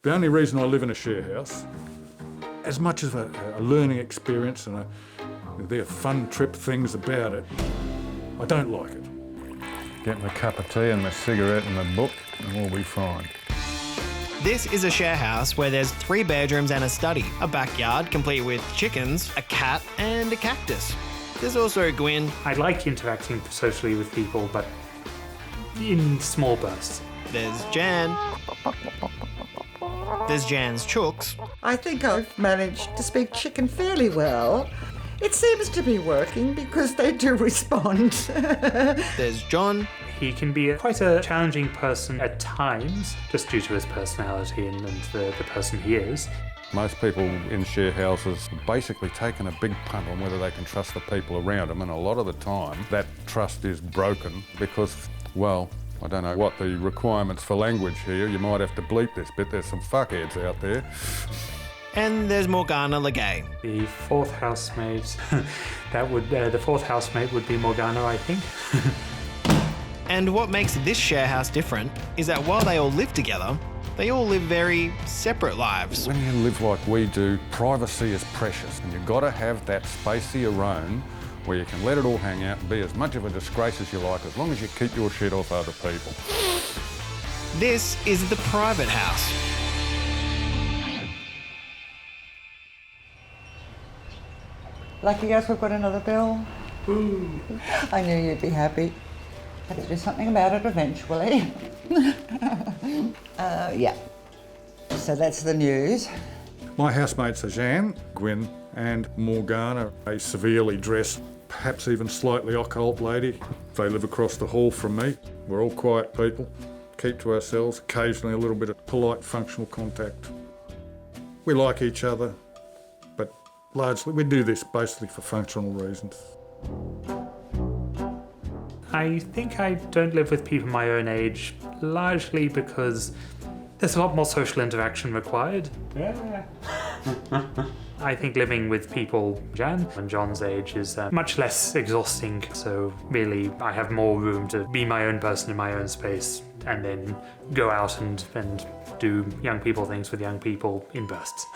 The only reason I live in a share house, as much as a learning experience and there are fun trip things about it, I don't like it. Get me a cup of tea and my cigarette and my book and we'll be fine. This is a share house where there's 3 bedrooms and a study, a backyard complete with chickens, a cat and a cactus. There's also Gwyn. I like interacting socially with people, but in small bursts. There's Jan. There's Jan's chooks. I think I've managed to speak chicken fairly well. It seems to be working because they do respond. There's John. He can be quite a challenging person at times, just due to his personality and the person he is. Most people in share houses have basically taken a big punt on whether they can trust the people around them, and a lot of the time that trust is broken because, well, I don't know what the requirements for language here. You might have to bleep this bit. There's some fuckheads out there. And there's Morgana Legay. The fourth housemate, the fourth housemate would be Morgana, I think. And what makes this share house different is that while they all live together, they all live very separate lives. When you live like we do, privacy is precious, and you've got to have that space of your own where you can let it all hang out and be as much of a disgrace as you like, as long as you keep your shit off other people. This is the private house. Lucky us, we've got another bill. Ooh. I knew you'd be happy. Had to do something about it eventually. Yeah. So that's the news. My housemates are Jan, Gwyn and Morgana, a severely dressed, perhaps even slightly occult lady. They live across the hall from me. We're all quiet people, keep to ourselves, occasionally a little bit of polite functional contact. We like each other, but largely we do this basically for functional reasons. I think I don't live with people my own age, largely because there's a lot more social interaction required. Yeah. I think living with people Jan and John's age is much less exhausting, so really I have more room to be my own person in my own space and then go out and do young people things with young people in bursts.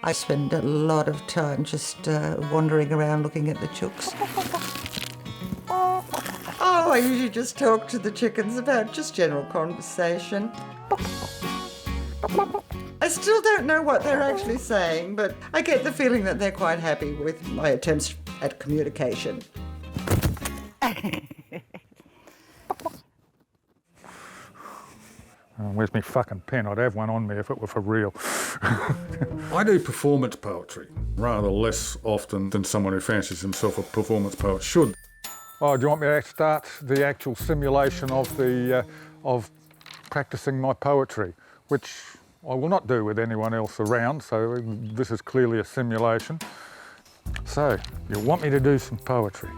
I spend a lot of time just wandering around looking at the chooks. Oh, I usually just talk to the chickens about just general conversation. I still don't know what they're actually saying, but I get the feeling that they're quite happy with my attempts at communication. Where's my fucking pen? I'd have one on me if it were for real. I do performance poetry, rather less often than someone who fancies himself a performance poet should. Oh, do you want me to start the actual simulation of practicing my poetry, which I will not do with anyone else around, so this is clearly a simulation. So, you want me to do some poetry?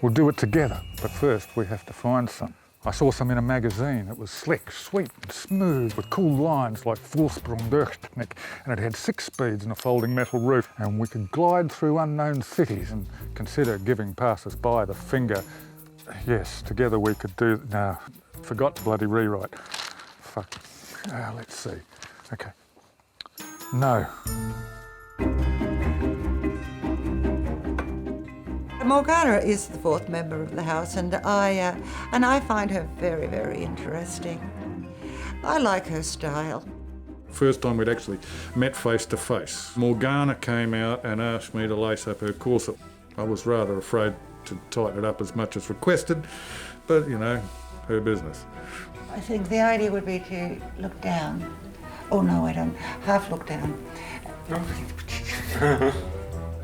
We'll do it together, but first we have to find some. I saw some in a magazine. It was slick, sweet and smooth with cool lines like Vorsprung Durchschnitt, and it had 6 speeds and a folding metal roof, and we could glide through unknown cities and consider giving passers-by the finger. Yes, together we could do... No, forgot to bloody rewrite. Fuck. Let's see. Okay. No. Morgana is the 4th member of the house, and I find her very, very interesting. I like her style. First time we'd actually met face to face. Morgana came out and asked me to lace up her corset. I was rather afraid to tighten it up as much as requested, but you know, her business. I think the idea would be to look down. Oh no, I don't. Half look down.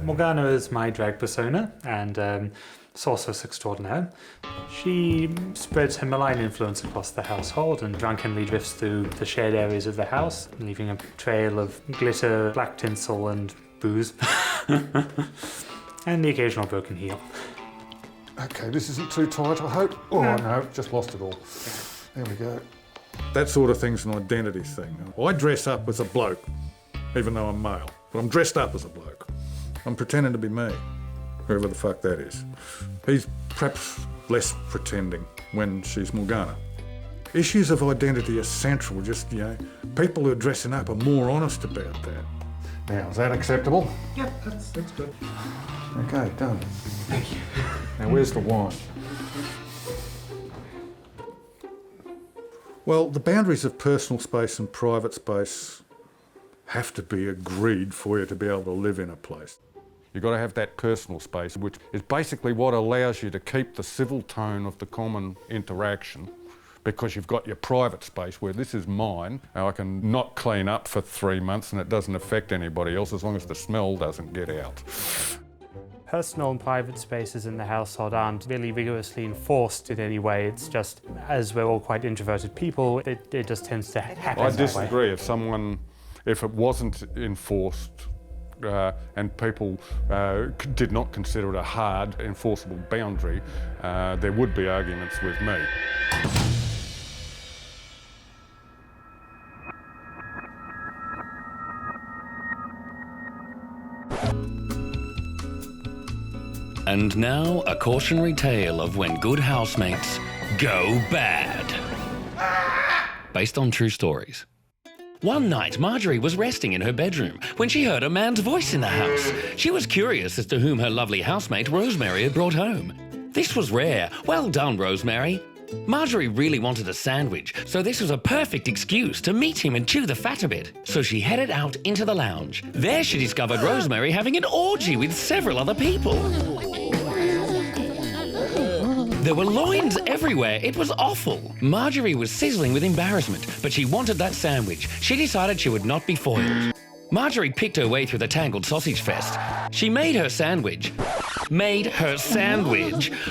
Morgana is my drag persona and sorceress extraordinaire. She spreads her malign influence across the household and drunkenly drifts through the shared areas of the house, leaving a trail of glitter, black tinsel and booze. And the occasional broken heel. Okay, this isn't too tight, I hope. Oh no, just lost it all. There we go. That sort of thing's an identity thing. I dress up as a bloke, even though I'm male, but I'm dressed up as a bloke. I'm pretending to be me, whoever the fuck that is. He's perhaps less pretending when she's Morgana. Issues of identity are central. Just, people who are dressing up are more honest about that. Now, is that acceptable? Yep, that's good. Okay, done. Thank you. Now, where's the wine? Well, the boundaries of personal space and private space have to be agreed for you to be able to live in a place. You've got to have that personal space, which is basically what allows you to keep the civil tone of the common interaction, because you've got your private space where this is mine. Now, I can not clean up for 3 months and it doesn't affect anybody else as long as the smell doesn't get out. Personal and private spaces in the household aren't really rigorously enforced in any way. It's just, as we're all quite introverted people, it just tends to happen. I that way. disagree. If it wasn't enforced and people did not consider it a hard, enforceable boundary, there would be arguments with me. And now, a cautionary tale of when good housemates go bad. Based on true stories. One night, Marjorie was resting in her bedroom when she heard a man's voice in the house. She was curious as to whom her lovely housemate, Rosemary, had brought home. This was rare. Well done, Rosemary. Marjorie really wanted a sandwich, so this was a perfect excuse to meet him and chew the fat a bit. So she headed out into the lounge. There she discovered Rosemary having an orgy with several other people. There were loins everywhere. It was awful. Marjorie was sizzling with embarrassment, but she wanted that sandwich. She decided she would not be foiled. Marjorie picked her way through the tangled sausage fest. She made her sandwich,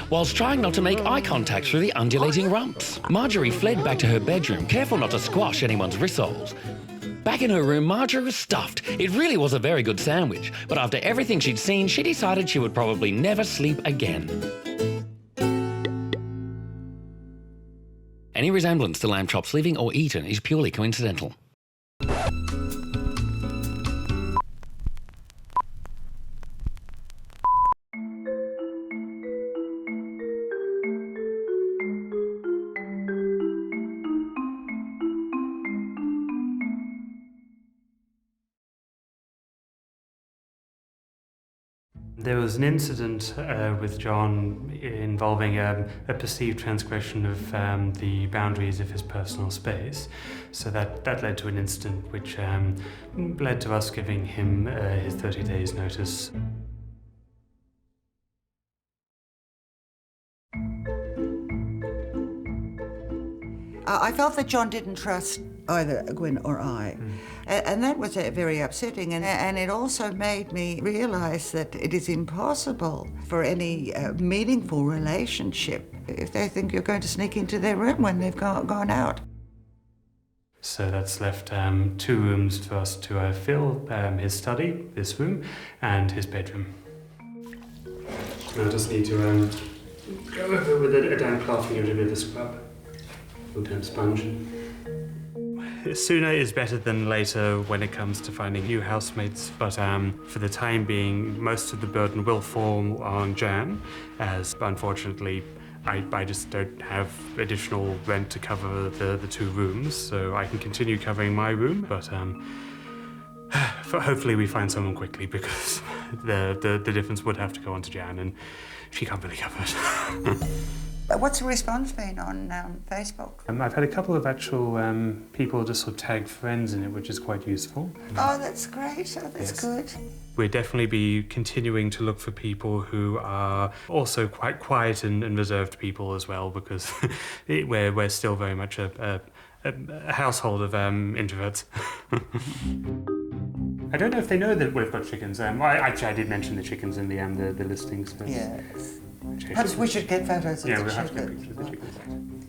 whilst trying not to make eye contact through the undulating rumps. Marjorie fled back to her bedroom, careful not to squash anyone's rissoles. Back in her room, Marjorie was stuffed. It really was a very good sandwich, but after everything she'd seen, she decided she would probably never sleep again. Any resemblance to lamb chops living or eaten is purely coincidental. There was an incident with John involving a perceived transgression of the boundaries of his personal space. So that led to an incident which led to us giving him his 30 days notice. I felt that John didn't trust either Gwyn or I. And that was very upsetting. And it also made me realise that it is impossible for any meaningful relationship if they think you're going to sneak into their room when they've gone out. So that's left 2 rooms for us to fill, his study, this room, and his bedroom. I just need to go over with a damp cloth and give it a bit of a scrub. A damp sponge. Sooner is better than later when it comes to finding new housemates, but for the time being, most of the burden will fall on Jan, as unfortunately I just don't have additional rent to cover the 2 rooms, so I can continue covering my room, but hopefully we find someone quickly, because the difference would have to go on to Jan, and she can't really cover it. What's the response been on Facebook? I've had a couple of actual people just sort of tag friends in it, which is quite useful. Oh, that's great. Oh, that's good. We'll definitely be continuing to look for people who are also quite quiet and reserved people as well, because we're still very much a household of introverts. I don't know if they know that we've got chickens. I did mention the chickens in the listings. But Yes. Perhaps we should get photos of the we'll have to get chickens. pictures of the chickens.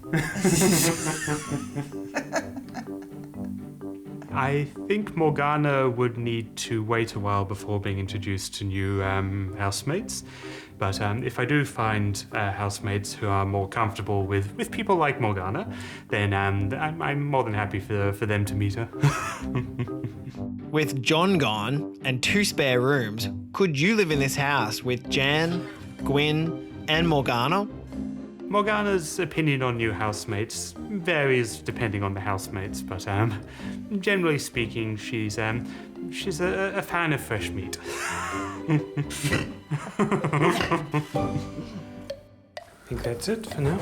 I think Morgana would need to wait a while before being introduced to new housemates. But if I do find housemates who are more comfortable with people like Morgana, then I'm more than happy for them to meet her. With John gone and 2 spare rooms, could you live in this house with Jan, Gwyn, and Morgana? Morgana's opinion on new housemates varies depending on the housemates, but generally speaking, she's a fan of fresh meat. I think that's it for now.